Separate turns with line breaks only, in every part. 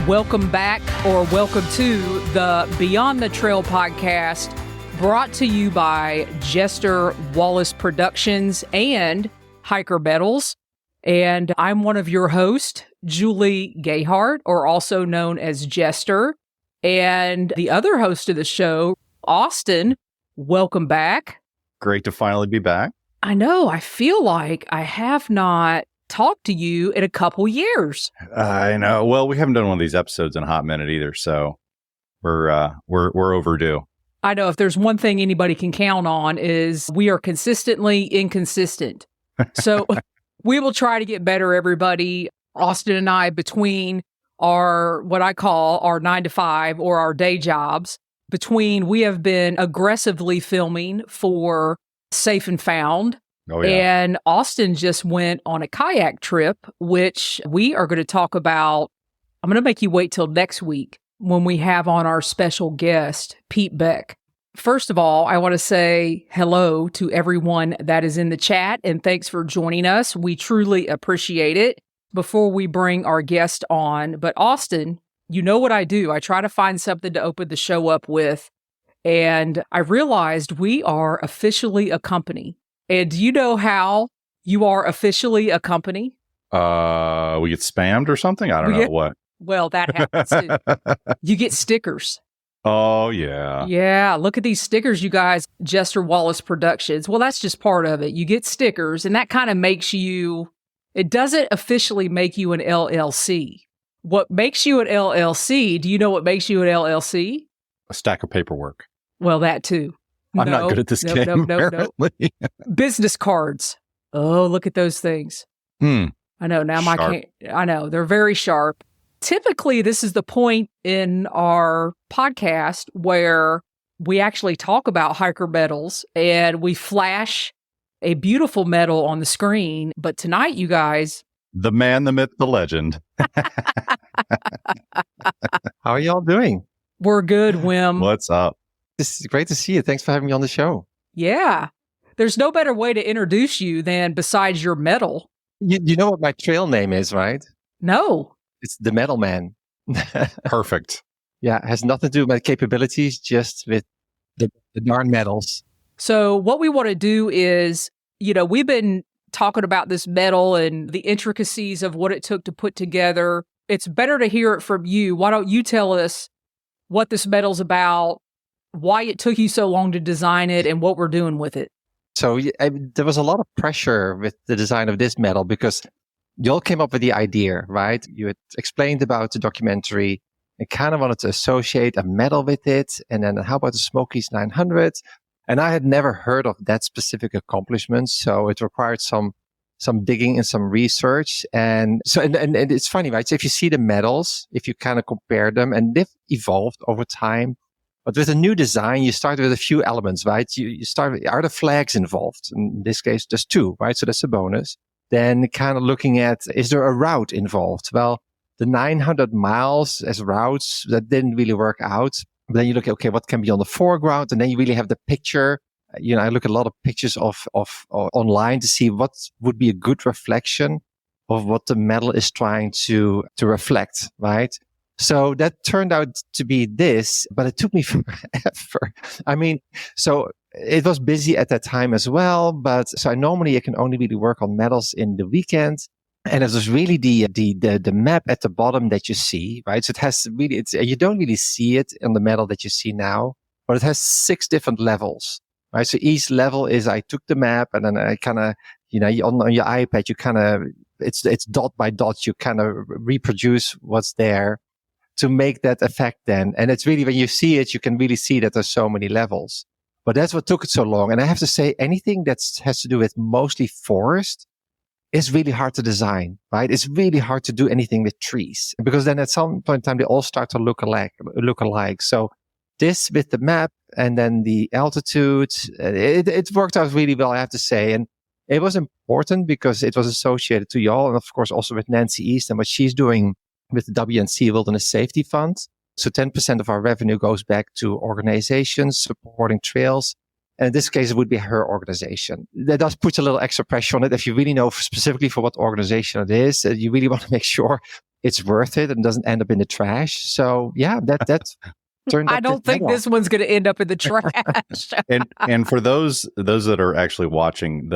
Welcome back, or welcome to the Beyond the Trail podcast, brought to you by Jester Wallis Productions and Hiker Metals. And I'm one of your hosts, Julie Gayheart, or also known as Jester. And the other host of the show, Austin, welcome back.
Great to finally be back.
I know, I feel like I have not talked to you in a couple years.
I know. Well, we haven't done one of these episodes in a hot minute either, so we're overdue.
I know if there's one thing anybody can count on is we are consistently inconsistent. So we will try to get better, everybody. Austin and I, between our, what I call our 9 to 5 or our day jobs, we have been aggressively filming for Safe and Found.
Oh, yeah.
And Austin just went on a kayak trip, which we are going to talk about. I'm going to make you wait till next week when we have on our special guest, Pete Beck. First of all, I want to say hello to everyone that is in the chat, and thanks for joining us. We truly appreciate it. Before we bring our guest on, but Austin, you know what I do. I try to find something to open the show up with, and I realized we are officially a company. And do you know how you are officially a company?
We get spammed or something? I don't know what.
Well, that happens too. You get stickers.
Oh, yeah.
Yeah, look at these stickers, you guys. Jester Wallis Productions. Well, that's just part of it. You get stickers, and that kind of makes you, it doesn't officially make you an LLC. What makes you an LLC, do you know what makes you an LLC?
A stack of paperwork.
Well, that too.
I'm not good at this game, apparently.
Business cards. Oh, look at those things. I know, now I know, they're very sharp. Typically, this is the point in our podcast where we actually talk about hiker metals and we flash a beautiful metal on the screen. But tonight, you guys...
The man, the myth, the legend.
How are y'all doing?
We're good, Wim.
What's up?
This is great to see you. Thanks for having me on the show.
Yeah. There's no better way to introduce you than besides your metal.
You know what my trail name is, right?
No.
It's the Metal Man.
Perfect.
Yeah, it has nothing to do with my capabilities, just with the darn metals.
So what we want to do is, we've been talking about this metal and the intricacies of what it took to put together. It's better to hear it from you. Why don't you tell us what this metal's about, why it took you so long to design it, and what we're doing with it?
So there was a lot of pressure with the design of this metal because you all came up with the idea, right? You had explained about the documentary and kind of wanted to associate a metal with it. And then how about the Smokies 900? And I had never heard of that specific accomplishment. So it required some digging and some research. And so, and it's funny, right? So if you see the metals, if you kind of compare them, and they've evolved over time. But with a new design, you start with a few elements, right? You start with, are the flags involved? In this case, there's 2, right? So that's a bonus. Then kind of looking at, is there a route involved? Well, the 900 miles as routes, that didn't really work out. But then you look at, okay, what can be on the foreground? And then you really have the picture. I look at a lot of pictures of online to see what would be a good reflection of what the metal is trying to reflect, right? So that turned out to be this, but it took me forever. I mean, so it was busy at that time as well, but so I can only really work on metals in the weekend. And it was really the map at the bottom that you see, right? So it has really, you don't really see it on the metal that you see now, but it has 6 different levels, right? So each level is, I took the map and then I kind of, on your iPad, you kind of, it's dot by dot, you kind of reproduce what's there to make that effect then. And it's really, when you see it, you can really see that there's so many levels. But that's what took it so long. And I have to say, anything that has to do with mostly forest is really hard to design, right? It's really hard to do anything with trees, because then at some point in time, they all start to look alike. So this with the map and then the altitude, it worked out really well, I have to say. And it was important because it was associated to y'all, and of course also with Nancy East and what she's doing with the WNC Wilderness Safety Fund. So 10% of our revenue goes back to organizations supporting trails. And in this case, it would be her organization. That does put a little extra pressure on it. If you really know specifically for what organization it is, you really want to make sure it's worth it and doesn't end up in the trash. So yeah, that's turned out.
I don't think this one's going to end up in the trash.
And for those that are actually watching,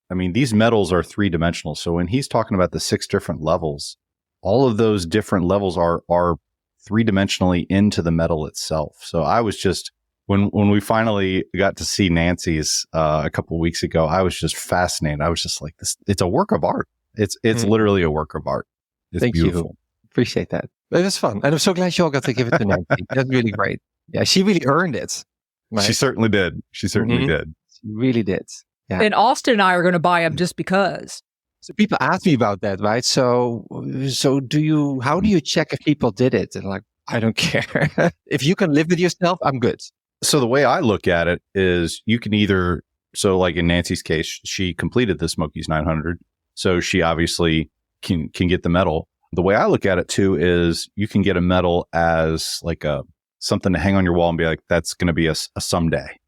these metals are 3-dimensional. So when he's talking about the 6 different levels, all of those different levels are 3-dimensionally into the metal itself. So I was just, when we finally got to see Nancy's a couple of weeks ago, I was just fascinated. I was just like, this, it's a work of art. It's literally a work of art. It's
Thank
beautiful.
You. Appreciate that. It was fun. And I'm so glad you all got to give it to Nancy. That's really great. Yeah, she really earned it. Right?
She certainly did. She
really did. Yeah.
And Austin and I are going to buy them just because.
So people ask me about that, right? So how do you check if people did it? And like, I don't care. If you can live with yourself, I'm good.
So the way I look at it is you can either, so like in Nancy's case, she completed the Smokies 900. So she obviously can get the medal. The way I look at it too is you can get a medal as like something to hang on your wall and be like, that's going to be a someday,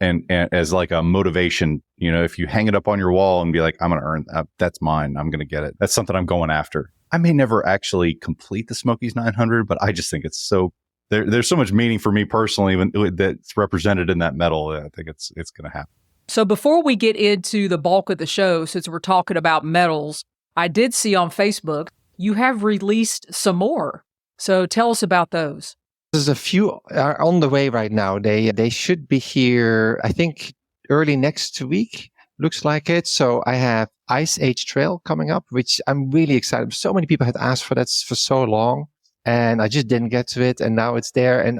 and as like a motivation, if you hang it up on your wall and be like, I'm going to earn that, that's mine. I'm going to get it. That's something I'm going after. I may never actually complete the Smokies 900, but I just think it's so, there's so much meaning for me personally that's represented in that medal. I think it's going to happen.
So before we get into the bulk of the show, since we're talking about medals, I did see on Facebook, you have released some more. So tell us about those.
There's a few are on the way right now. They should be here, I think, early next week. Looks like it. So I have Ice Age Trail coming up, which I'm really excited. So many people had asked for that for so long, and I just didn't get to it. And now it's there. And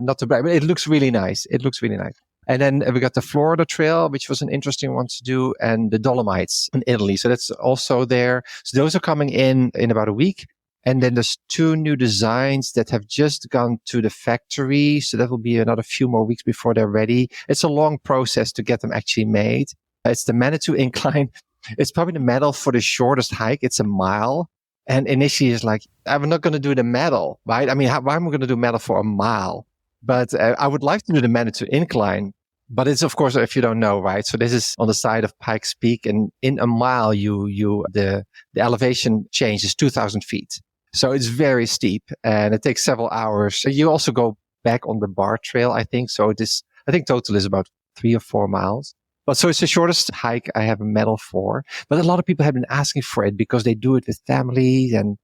not to brag, but it looks really nice. And then we got the Florida Trail, which was an interesting one to do, and the Dolomites in Italy. So that's also there. So those are coming in about a week. And then there's 2 new designs that have just gone to the factory. So that will be another few more weeks before they're ready. It's a long process to get them actually made. It's the Manitou Incline. It's probably the medal for the shortest hike. It's a mile. And initially it's like, I'm not going to do the medal, right? I mean, why am I going to do medal for a mile? But I would like to do the Manitou Incline. But it's, of course, if you don't know, right? So this is on the side of Pikes Peak, and in a mile, the elevation change is 2,000 feet. So it's very steep, and it takes several hours. So you also go back on the bar trail, I think. So I think total is about 3 or 4 miles. But so it's the shortest hike I have a medal for. But a lot of people have been asking for it because they do it with families, and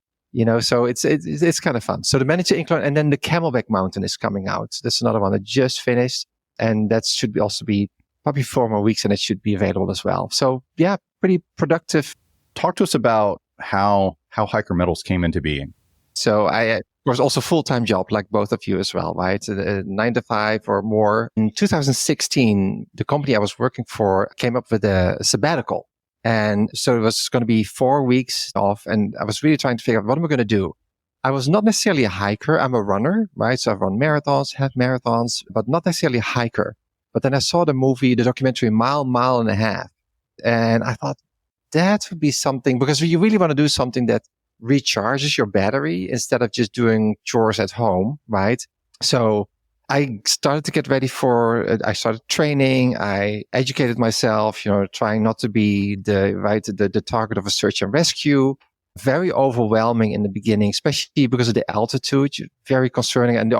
so it's kind of fun. So the Manitou Incline, and then the Camelback Mountain is coming out. That's another one that just finished. And that should also be probably 4 more weeks, and it should be available as well. So yeah, pretty productive.
Talk to us about how hiker medals came into being.
So I was also a full-time job, like both of you as well, right? 9 to 5 or more. In 2016, the company I was working for came up with a sabbatical. And so it was going to be 4 weeks off. And I was really trying to figure out what am I going to do? I was not necessarily a hiker. I'm a runner, right? So I've run marathons, half marathons, but not necessarily a hiker. But then I saw the documentary Mile and a Half. And I thought that would be something, because you really want to do something that recharges your battery instead of just doing chores at home, right? So I started to get ready I started training. I educated myself, trying not to be the target of a search and rescue. Very overwhelming in the beginning, especially because of the altitude, very concerning. And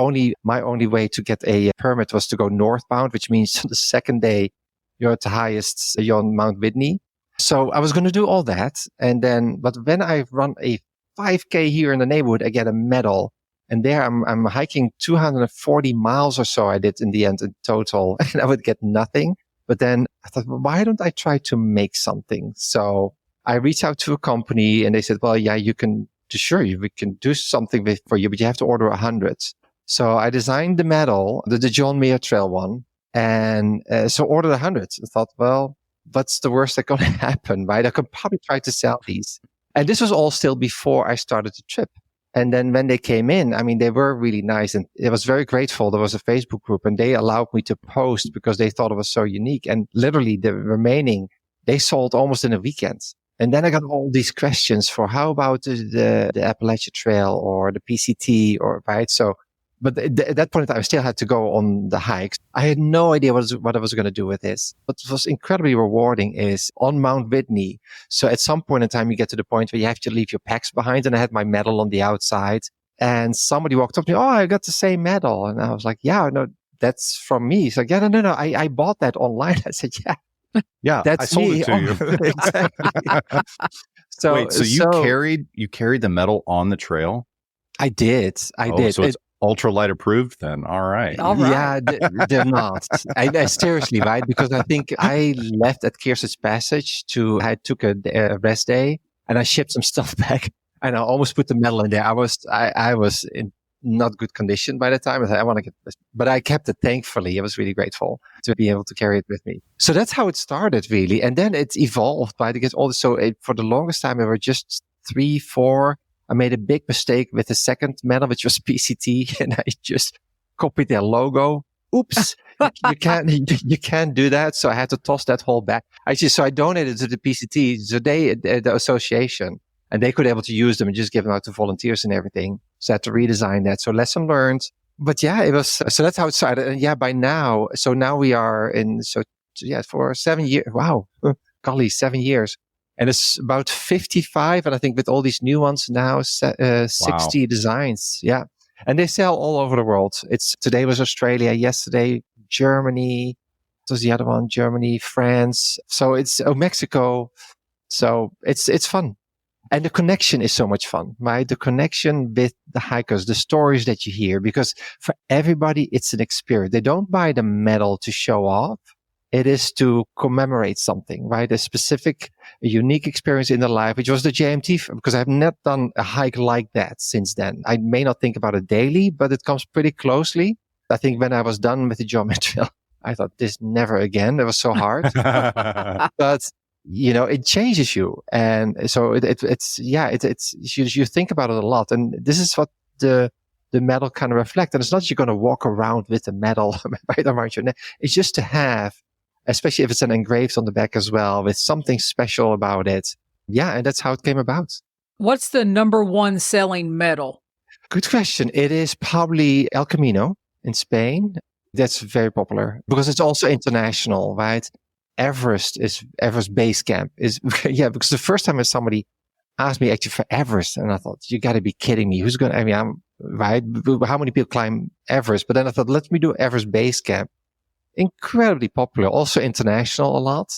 my only way to get a permit was to go northbound, which means the second day you're at the highest, you're on Mount Whitney. So I was going to do all that. But when I run a 5K here in the neighborhood, I get a medal. And there I'm hiking 240 miles or so I did in the end in total, and I would get nothing. But then I thought, well, why don't I try to make something? So I reached out to a company, and they said, well, yeah, we can do something for you, but you have to order 100. So I designed the medal, the John Muir Trail one, and so ordered 100. I thought, well, what's the worst that can happen, right? I could probably try to sell these. And this was all still before I started the trip. And then when they came in, I mean, they were really nice, and I was very grateful. There was a Facebook group, and they allowed me to post because they thought it was so unique. And literally the remaining, they sold almost in a weekend. And then I got all these questions for how about the Appalachia Trail or the PCT, right? So But at that point in time, I still had to go on the hikes. I had no idea what I was going to do with this. What was incredibly rewarding is on Mount Whitney. So at some point in time, you get to the point where you have to leave your packs behind. And I had my medal on the outside. And somebody walked up to me, oh, I got the same medal. And I was like, yeah, no, that's from me. He's like, yeah, no, I bought that online. I said,
yeah,
that's
I sold
me.
it to you.
Exactly. So,
wait, so you carried the medal on the trail?
I did.
So it's ultralight approved then. All right.
Yeah, they're not. I seriously, right? Because I think I left at Kearsarge Passage I took a rest day and I shipped some stuff back and I almost put the medal in there. I was in not good condition by the time. I said, I want to get this, but I kept it thankfully. I was really grateful to be able to carry it with me. So that's how it started really. And then it's evolved, right? For the longest time, there were just 3, 4. I made a big mistake with the second medal, which was PCT, and I just copied their logo. Oops, you can't do that. So I had to toss that whole back. So I donated to the PCT, so the association, and they could be able to use them and just give them out to volunteers and everything. So I had to redesign that. So lesson learned. But yeah, so that's how it started. And yeah, by now, so now we are for 7 years. Wow. Golly, 7 years. And it's about 55. And I think with all these new ones now, 60 designs. Yeah. And they sell all over the world. Today was Australia, yesterday, Germany. What was the other one? Germany, France. So it's Mexico. So it's fun. And the connection is so much fun, right? The connection with the hikers, the stories that you hear, because for everybody, it's an experience. They don't buy the medal to show off. It is to commemorate something, right? A unique experience in their life, which was the JMT, because I've not done a hike like that since then. I may not think about it daily, but it comes pretty closely. I think when I was done with the geometry, I thought this never again. It was so hard, but it changes you. And so you think about it a lot. And this is what the medal kind of reflects. And it's not you're going to walk around with the medal right around your neck. It's just to have, especially if it's engraved on the back as well, with something special about it. Yeah, and that's how it came about.
What's the number one selling medal?
Good question. It is probably El Camino in Spain. That's very popular because it's also international, right? Everest Base Camp is, because the first time somebody asked me actually for Everest, and I thought, you got to be kidding me. Right? How many people climb Everest? But then I thought, let me do Everest Base Camp. Incredibly popular, also international a lot.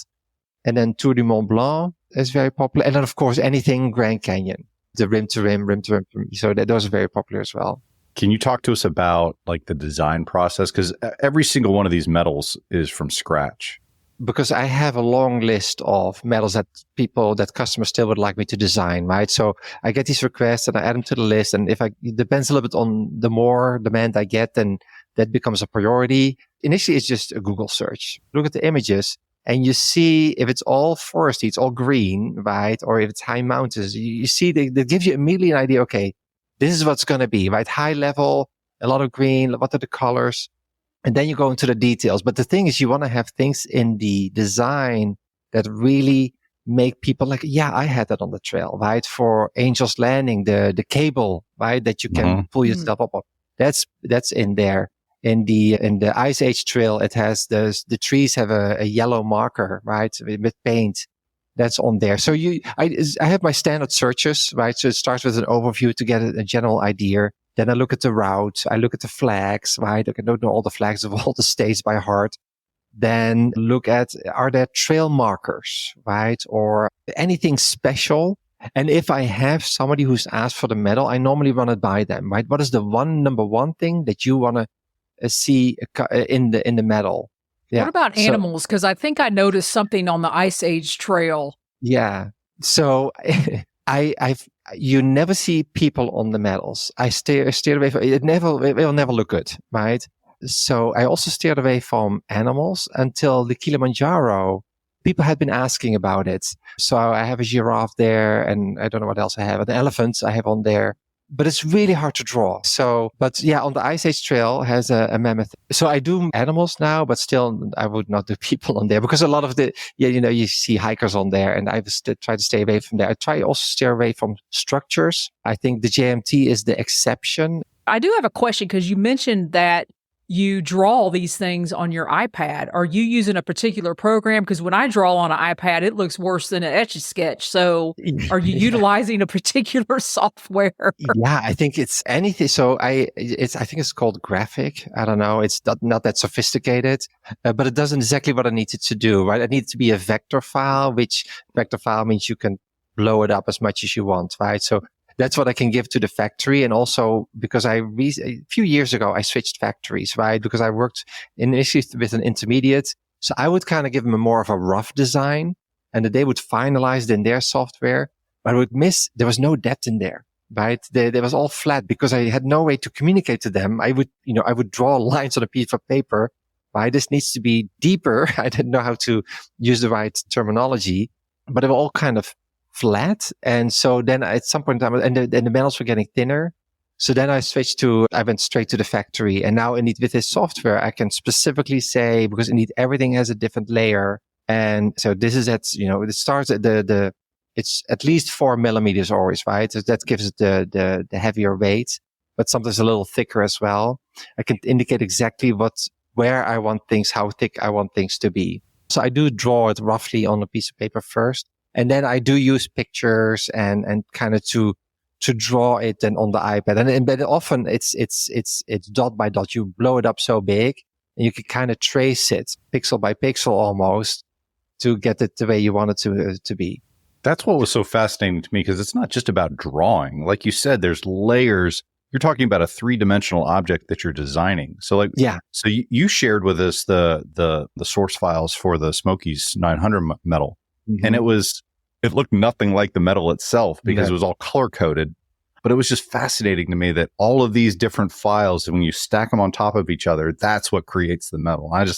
And then Tour du Mont Blanc is very popular. And then, of course, anything Grand Canyon, the rim to rim. So those are very popular as well.
Can you talk to us about like the design process? Because every single one of these medals is from scratch.
Because I have a long list of medals that customers still would like me to design, right? So I get these requests and I add them to the list. And it depends a little bit on the more demand I get, then that becomes a priority. Initially, it's just a Google search. Look at the images and you see if it's all foresty, it's all green, right? Or if it's high mountains, you see they give you immediately an idea. Okay, this is what's going to be, right? High level, a lot of green. What are the colors? And then you go into the details. But the thing is, you want to have things in the design that really make people like, yeah, I had that on the trail, right? For Angel's Landing, the cable, right? That you can pull yourself up on. That's in there. In the Ice Age trail, it has the trees have a yellow marker, right? With paint. That's on there. So I have my standard searches, right? So it starts with an overview to get a general idea. Then I look at the route. I look at the flags, right? I don't know all the flags of all the states by heart. Then look at, are there trail markers, right? Or anything special? And if I have somebody who's asked for the medal, I normally run it by them, right? What is the number one thing that you want to see in the medal? Yeah.
What about animals? Because I think I noticed something on the Ice Age trail.
Yeah. So you never see people on the medals. I steer away from it. It will never look good, right? So I also steered away from animals until the Kilimanjaro. People had been asking about it. So I have a giraffe there, and I don't know what else I have. An elephant I have on there. But it's really hard to draw. But yeah, on the Ice Age trail has a mammoth. So I do animals now, but still I would not do people on there because a lot of you see hikers on there and I try to stay away from there. I try also to stay away from structures. I think the JMT is the exception.
I do have a question because you mentioned that you draw these things on your iPad. Are you using a particular program? Because when I draw on an iPad, it looks worse than an Etch-a-Sketch. So are you utilizing a particular software?
Yeah, I think it's anything. So I think it's called Graphic. I don't know. It's not that sophisticated, but it does exactly what I need it to do, right? It needs to be a vector file, which vector file means you can blow it up as much as you want, right? So that's what I can give to the factory. And also because a few years ago, I switched factories, right? Because I worked initially with an intermediate. So I would kind of give them more of a rough design and that they would finalize it in their software, but I would there was no depth in there, right? There was all flat because I had no way to communicate to them. I would draw lines on a piece of paper, right? This needs to be deeper. I didn't know how to use the right terminology, but they were all kind of flat. And so then at some point in time, and the metals were getting thinner. So then I went straight to the factory. And now with this software, I can specifically say, because everything has a different layer. And so this is it starts at it's at least 4 millimeters always, right? So that gives it the heavier weight, but sometimes a little thicker as well. I can indicate exactly where I want things, how thick I want things to be. So I do draw it roughly on a piece of paper first. And then I do use pictures and kind of to draw it then on the iPad. But often it's dot by dot. You blow it up so big and you can kind of trace it pixel by pixel almost to get it the way you want it to be.
That's what was so fascinating to me, because it's not just about drawing. Like you said, there's layers. You're talking about a 3-dimensional object that you're designing. So so you shared with us the source files for the Smokies 900 metal. Mm-hmm. And it looked nothing like the metal itself because it was all color coded. But it was just fascinating to me that all of these different files, and when you stack them on top of each other, that's what creates the metal. It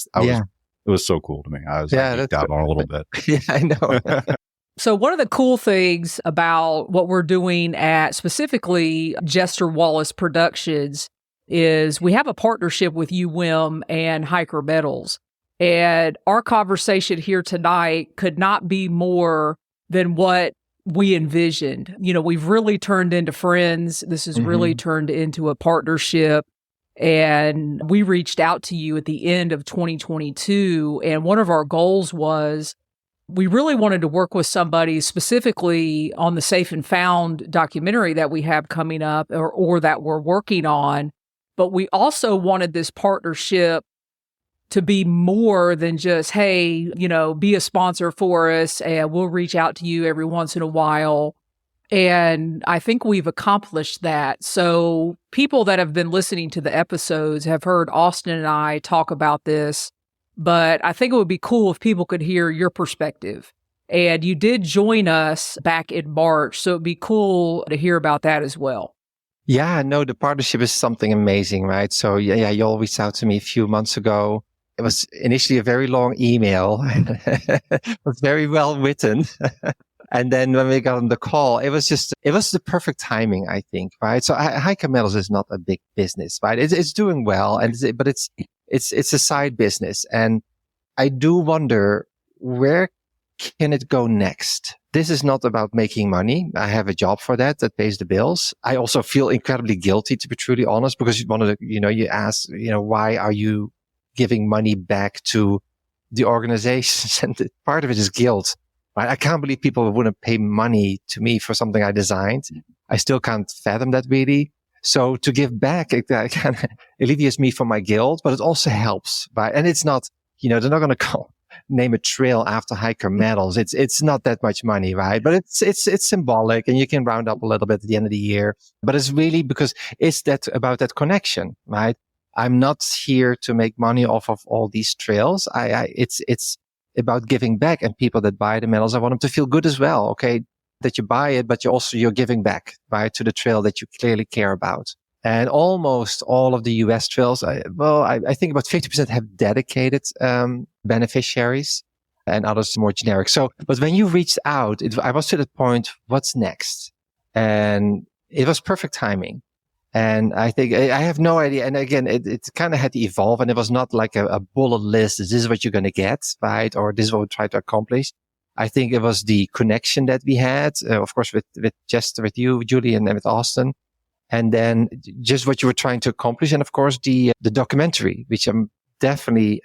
was so cool to me. I was geeked out on a little bit.
Yeah, I know.
So one of the cool things about what we're doing at specifically Jester Wallis Productions is we have a partnership with you, Wim, and Hiker Metals. And our conversation here tonight could not be more than what we envisioned. We've really turned into friends. This has really turned into a partnership. And we reached out to you at the end of 2022. And one of our goals was we really wanted to work with somebody specifically on the Safe and Found documentary that we have coming up or that we're working on. But we also wanted this partnership to be more than just, hey, be a sponsor for us and we'll reach out to you every once in a while. And I think we've accomplished that. So people that have been listening to the episodes have heard Austin and I talk about this, but I think it would be cool if people could hear your perspective. And you did join us back in March, so it'd be cool to hear about that as well.
Yeah, no, the partnership is something amazing, right? So yeah, you all reached out to me a few months ago. It was initially a very long email. It was very well written. And then when we got on the call, it was the perfect timing, I think, right? So Hiker Metals is not a big business, right? It's doing well, but it's a side business. And I do wonder, where can it go next? This is not about making money. I have a job for that pays the bills. I also feel incredibly guilty, to be truly honest, because you ask, why are you giving money back to the organizations? And part of it is guilt, right? I can't believe people wouldn't pay money to me for something I designed. I still can't fathom that really. So to give back, it kind of alleviates me from my guilt, but it also helps, right? And it's not, they're not going to name a trail after Hiker Metals. It's not that much money, right? But it's symbolic, and you can round up a little bit at the end of the year. But it's really because it's about that connection, right? I'm not here to make money off of all these trails. It's about giving back, and people that buy the metals, I want them to feel good as well. Okay, that you buy it, but you're giving back, right, to the trail that you clearly care about. And almost all of the US trails, I think about 50% have dedicated beneficiaries, and others more generic. So, but when you reached out, I was to the point, what's next? And it was perfect timing. And I think I have no idea. And again, it kind of had to evolve, and it was not like a bullet list. This is what you're going to get, right? Or this is what we try to accomplish. I think it was the connection that we had, of course, with Jester, with you, Julie, and with Austin. And then just what you were trying to accomplish. And of course, the documentary, which I'm definitely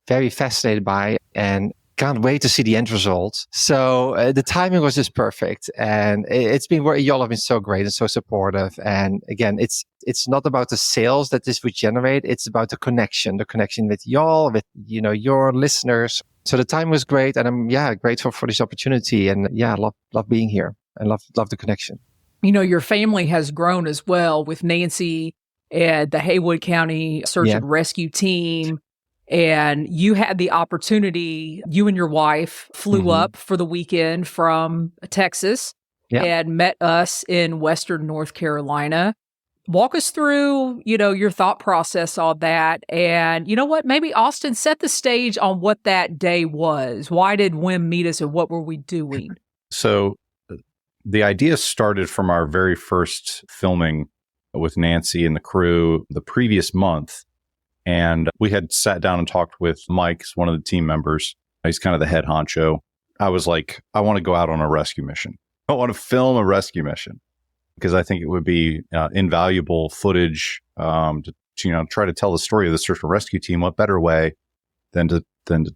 very fascinated by and can't wait to see the end result. So the timing was just perfect. And it's been where y'all have been so great and so supportive. And again, it's not about the sales that this would generate. It's about the connection with y'all, with, your listeners. So the time was great. And I'm, grateful for this opportunity. And love being here and love the connection.
Your family has grown as well with Nancy and the Haywood County Search and Rescue Team. And you had the opportunity, you and your wife flew up for the weekend from Texas and met us in Western North Carolina. Walk us through, your thought process on that. And you know what? Maybe Austin, set the stage on what that day was. Why did Wim meet us and what were we doing?
So the idea started from our very first filming with Nancy and the crew the previous month. And we had sat down and talked with Mike, one of the team members. He's kind of the head honcho. I was like, I want to go out on a rescue mission. I want to film a rescue mission because I think it would be invaluable footage to try to tell the story of the search and rescue team. What better way than to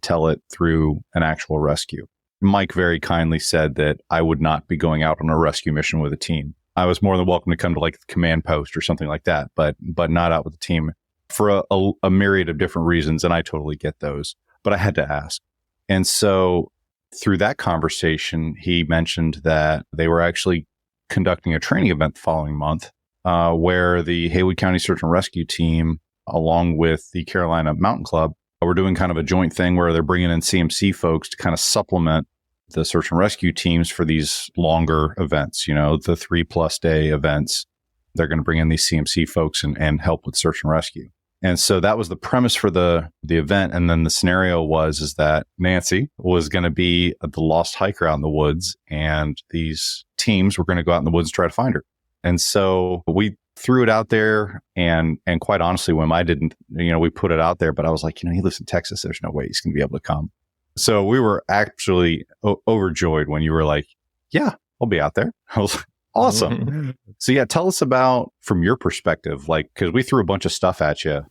tell it through an actual rescue? Mike very kindly said that I would not be going out on a rescue mission with a team. I was more than welcome to come to like the command post or something like that, but not out with the team for a myriad of different reasons. And I totally get those, but I had to ask. And so through that conversation, he mentioned that they were actually conducting a training event the following month where the Haywood County Search and Rescue Team, along with the Carolina Mountain Club, were doing kind of a joint thing where they're bringing in CMC folks to kind of supplement the search and rescue teams for these longer events, the 3+ day events. They're going to bring in these CMC folks and help with search and rescue. And so that was the premise for the event. And then the scenario is that Nancy was going to be the lost hiker out in the woods, and these teams were going to go out in the woods and try to find her. And so we threw it out there, and quite honestly, when I didn't, we put it out there, but I was like, he lives in Texas. There's no way he's going to be able to come. So we were actually overjoyed when you were like, yeah, I'll be out there. I was like, awesome. So tell us about, from your perspective, because we threw a bunch of stuff at you.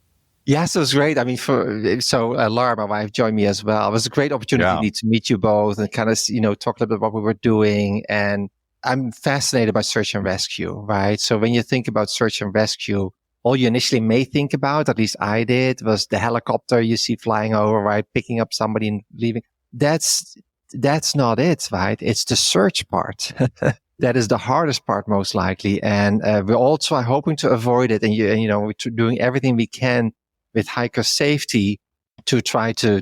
Yes, it was great. I mean, Laura, my wife, joined me as well. It was a great opportunity to meet you both and kind of, talk a little bit about what we were doing. And I'm fascinated by search and rescue, right? So when you think about search and rescue, all you initially may think about, at least I did, was the helicopter you see flying over, right? Picking up somebody and leaving. That's not it, right? It's the search part. That is the hardest part, most likely. And we're also hoping to avoid it. And, we're doing everything we can with hiker safety to try to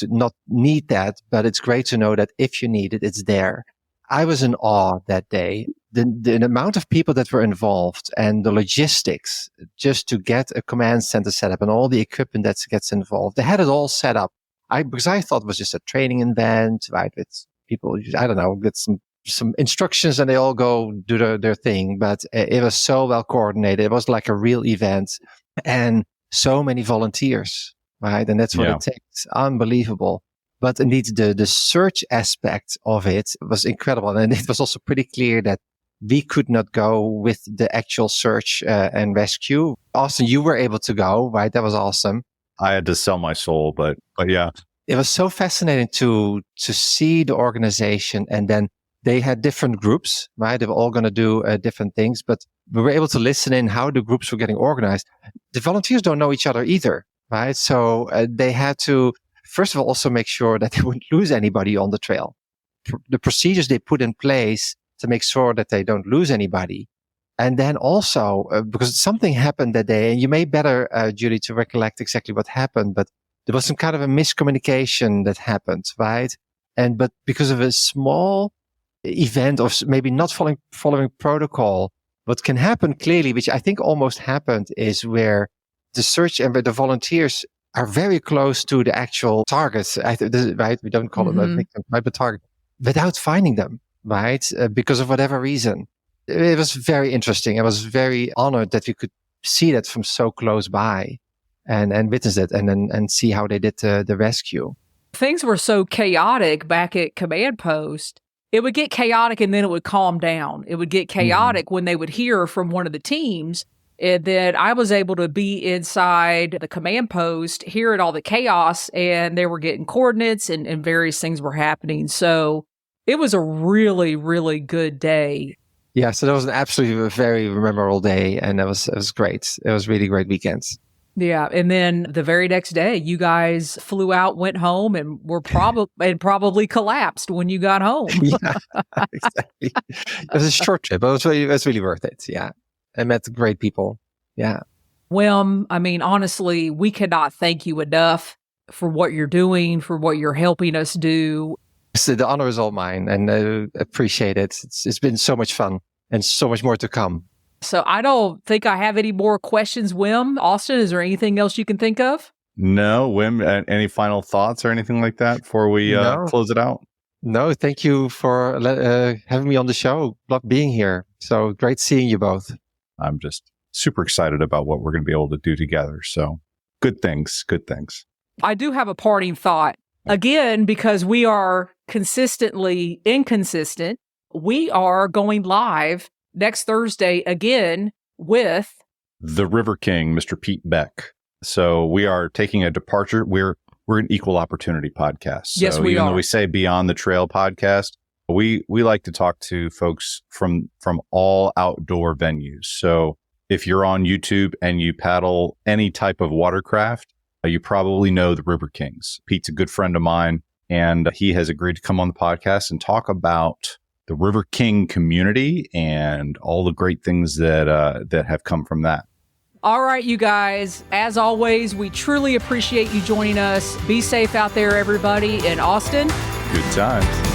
not need that. But it's great to know that if you need it, it's there. I was in awe that day. The amount of people that were involved and the logistics just to get a command center set up and all the equipment that gets involved. They had it all set up. Because I thought it was just a training event, right? With people, I don't know, get some instructions and they all go do their thing. But it was so well coordinated. It was like a real event and so many volunteers, right? And that's what it takes. Unbelievable. But indeed, the search aspect of it was incredible. And it was also pretty clear that we could not go with the actual search and rescue. Austin, you were able to go, right? That was awesome.
I had to sell my soul, but yeah.
It was so fascinating to see the organization. And then they had different groups, right? They were all going to do different things, but we were able to listen in how the groups were getting organized. The volunteers don't know each other either, right? So they had to, first of all, also make sure that they wouldn't lose anybody on the trail. The procedures they put in place to make sure that they don't lose anybody. And then also, because something happened that day, and you may better, Julie, to recollect exactly what happened, but there was some kind of a miscommunication that happened, right? But because of a small event or maybe not following protocol, what can happen clearly, which I think almost happened, is where the search and the volunteers are very close to the actual targets, right? We don't call it a victim, right? But target, without finding them, right? Because of whatever reason. It was very interesting. I was very honored that we could see that from so close by and witness it and see how they did the rescue.
Things were so chaotic back at command post it would get chaotic and then it would calm down. It would get chaotic when they would hear from one of the teams. And then I was able to be inside the command post, hearing all the chaos, and they were getting coordinates and various things were happening. So it was a really, really good day.
Yeah, so that was an absolutely very memorable day, and it was great. It was really great weekend.
Yeah, and then the very next day, you guys flew out, went home, and were probably collapsed when you got home.
Yeah, exactly. It was a short trip, but it was really worth it. Yeah, I met great people. Yeah.
Wim, I mean, honestly, we cannot thank you enough for what you're doing, for what you're helping us do.
So the honor is all mine, and I appreciate it. It's been so much fun, and so much more to come.
So I don't think I have any more questions, Wim. Austin, is there anything else you can think of?
No, Wim, any final thoughts or anything like that before we close it out?
No, thank you for having me on the show. Love being here. So great seeing you both.
I'm just super excited about what we're going to be able to do together. So good things.
I do have a parting thought. Again, because we are consistently inconsistent, we are going live next Thursday again with
the River King, Mr. Pete Beck. So we are taking a departure. We're an equal opportunity podcast. So
yes, we
even
are.
Though we say Beyond the Trail podcast, we like to talk to folks from all outdoor venues. So if you're on YouTube and you paddle any type of watercraft, you probably know the River Kings. Pete's a good friend of mine, and he has agreed to come on the podcast and talk about the River King community and all the great things that have come from that.
All right, you guys. As always, we truly appreciate you joining us. Be safe out there, everybody. In Austin,
good times.